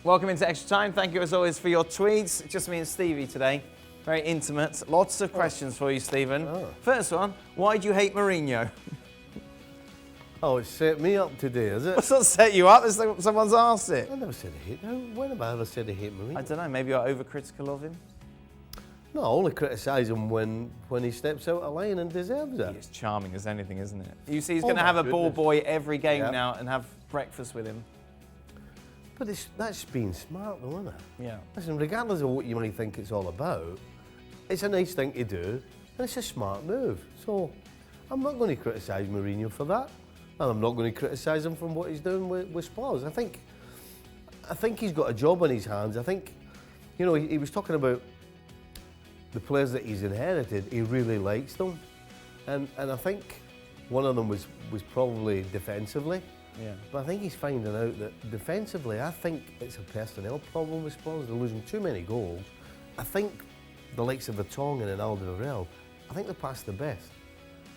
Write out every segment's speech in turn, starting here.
Welcome into Extra Time. Thank you as always for your tweets. Just me and Stevie today. Very intimate. Lots of questions for you, Stephen. Oh. First one, why do you hate Mourinho? Oh, it's set me up today, is it? What's not set you up? It's like someone's asked it. I never said I hate. When have I ever said I hate Mourinho? I don't know, maybe you're overcritical of him? No, I only criticise him when he steps out of line and deserves it. It's charming as anything, isn't it? You see, he's Oh going to my have a ball goodness. boy every game Yeah. now and have breakfast with him. But that's being smart, though, isn't it? Yeah. Listen, regardless of what you might think it's all about, it's a nice thing to do, and it's a smart move. So I'm not going to criticise Mourinho for that, and I'm not going to criticise him from what he's doing with Spurs. I think he's got a job on his hands. I think, you know, he was talking about the players that he's inherited. He really likes them, and I think one of them was probably defensively. Yeah. But I think he's finding out that defensively, I think it's a personnel problem with Spurs. They're losing too many goals. I think the likes of Vertonghen and Alderweireld, I think they're past the best.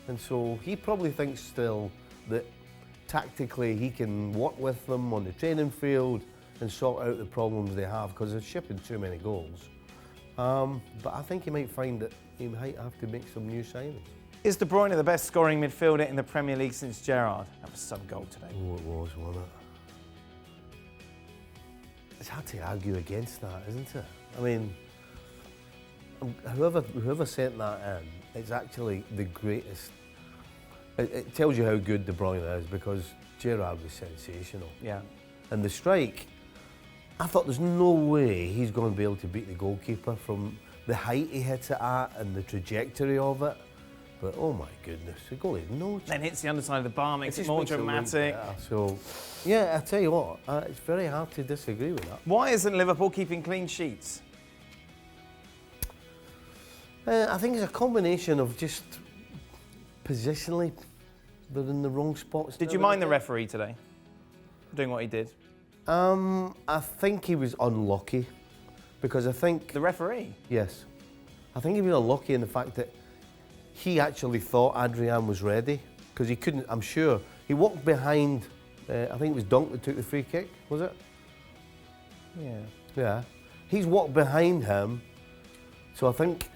And so he probably thinks still that tactically he can work with them on the training field and sort out the problems they have because they're shipping too many goals. But I think he might find that he might have to make some new signings. Is De Bruyne the best scoring midfielder in the Premier League since Gerrard? That was some goal today. Oh, it was, wasn't it? It's hard to argue against that, isn't it? I mean, whoever sent that in, it's actually the greatest. It tells you how good De Bruyne is because Gerrard was sensational. Yeah. And the strike, I thought there's no way he's going to be able to beat the goalkeeper from the height he hits it at and the trajectory of it. But oh my goodness, the goalie no chance. Then hits the underside of the bar, makes it just more makes it look dramatic. better. So, yeah, I tell you what, it's very hard to disagree with that. Why isn't Liverpool keeping clean sheets? I think it's a combination of just positionally, they're in the wrong spots. Did you mind the referee today doing what he did? I think he was unlucky because I think... The referee? Yes. I think he was unlucky in the fact that he actually thought Adrian was ready because he couldn't, I'm sure. He walked behind, I think it was Dunk that took the free kick, was it? Yeah. Yeah. He's walked behind him, so I think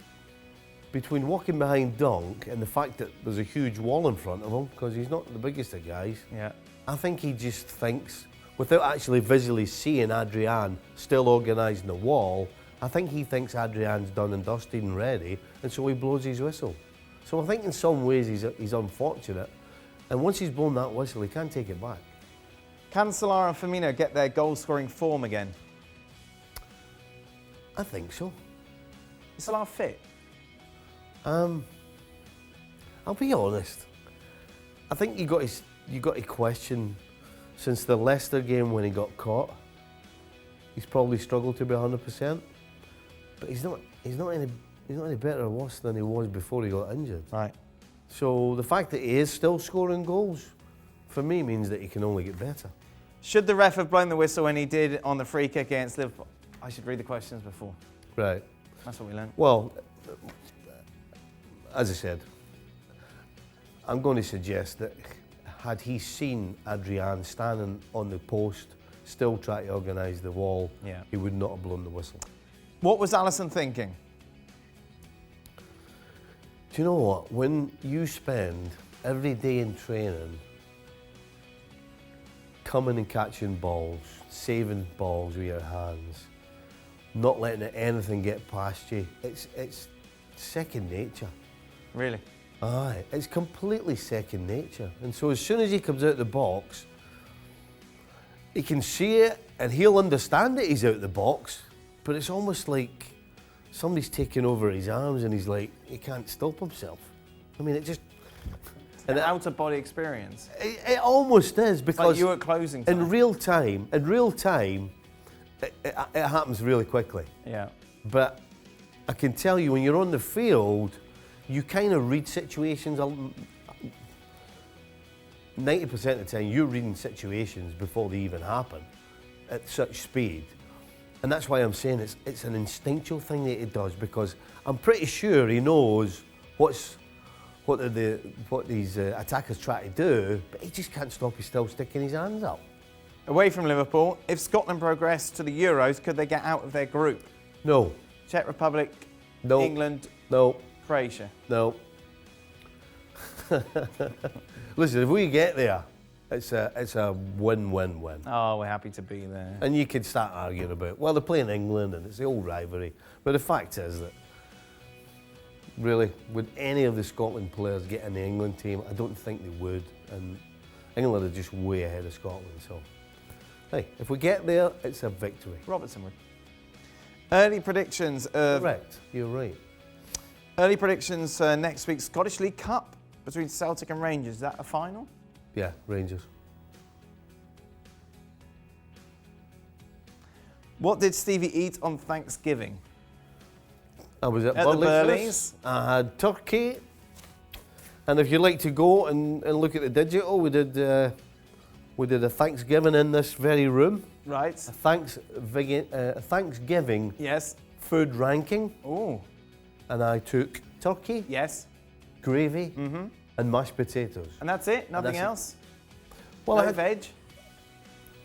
between walking behind Dunk and the fact that there's a huge wall in front of him, because he's not the biggest of guys, Yeah. I think he just thinks, without actually visually seeing Adrian still organising the wall, I think he thinks Adrian's done and dusted and ready, and so he blows his whistle. So I think in some ways he's unfortunate, and once he's blown that whistle, he can't take it back. Can Salah and Firmino get their goal-scoring form again? I think so. Is Salah fit? I'll be honest. I think you got to question since the Leicester game when he got caught. He's probably struggled to be 100%, but he's not any better or worse than he was before he got injured. Right. So the fact that he is still scoring goals, for me, means that he can only get better. Should the ref have blown the whistle when he did on the free kick against Liverpool? I should read the questions before. Right. That's what we learned. Well, as I said, I'm going to suggest that had he seen Adrian standing on the post, still trying to organise the wall, Yeah. he would not have blown the whistle. What was Allison thinking? Do you know what? When you spend every day in training coming and catching balls, saving balls with your hands, not letting anything get past you, it's second nature. Really? Aye, it's completely second nature. And so as soon as he comes out the box, he can see it and he'll understand that he's out the box, but it's almost like somebody's taking over his arms and he's like, he can't stop himself. I mean, it just... An out-of-body experience. It almost is because... Like you at closing time. in real time, it happens really quickly. Yeah. But I can tell you, when you're on the field, you kind of read situations. 90% of the time, you're reading situations before they even happen at such speed. And that's why I'm saying it's an instinctual thing that he does, because I'm pretty sure he knows what these attackers try to do, but he just can't stop. He's still sticking his hands up. Away from Liverpool, if Scotland progress to the Euros, could they get out of their group? No. Czech Republic, No. England, No. Croatia. No. Listen, if we get there, it's a win-win-win. Oh, we're happy to be there. And you could start arguing about, well, they're playing England and it's the old rivalry. But the fact is that, really, would any of the Scotland players get in the England team? I don't think they would. And England are just way ahead of Scotland. So, hey, if we get there, it's a victory. Robertson would. Early predictions of... Correct, you're right. Early predictions for next week's Scottish League Cup between Celtic and Rangers. Is that a final? Yeah, Rangers. What did Stevie eat on Thanksgiving? I was at the Burleys. I had turkey. And if you'd like to go and look at the digital, we did a Thanksgiving in this very room. Right. A Thanksgiving Yes. food ranking. Oh. And I took turkey, Yes. gravy, and mashed potatoes. And that's it? Nothing that's it. else? Well, No veg?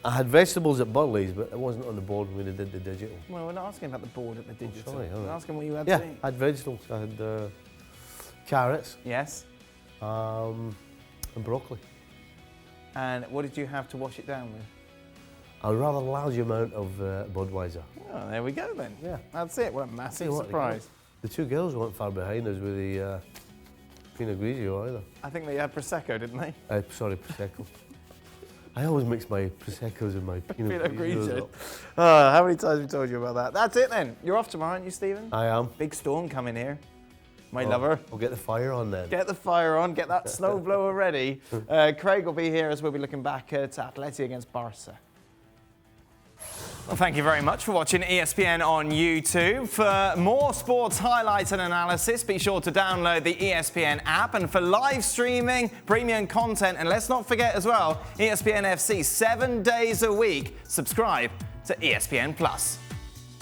I had vegetables at Burley's, but it wasn't on the board when we did the digital. Well, we're not asking about the board at the digital. sorry, all We're right. asking what you had Yeah, to eat. I had vegetables. I had carrots Yes. and broccoli. And what did you have to wash it down with? A rather large amount of Budweiser. Oh, there we go then. Yeah. That's it. What a massive Tell you what, surprise. The two girls weren't far behind us with the Pinot Grigio either. I think they had Prosecco, didn't they? Sorry, Prosecco. I always mix my Proseccos and my Pinot Pinot Grigios Grigio. up. Oh, how many times have we told you about that? That's it then. You're off tomorrow, aren't you, Stephen? I am. Big storm coming here. My Oh, lover. I'll get the fire on then. Get the fire on, get that snowblower ready. Craig will be here as we'll be looking back at Atleti against Barca. Well, thank you very much for watching ESPN on YouTube. For more sports highlights and analysis, be sure to download the ESPN app. And for live streaming, premium content, and let's not forget as well, ESPN FC 7 days a week. Subscribe to ESPN Plus.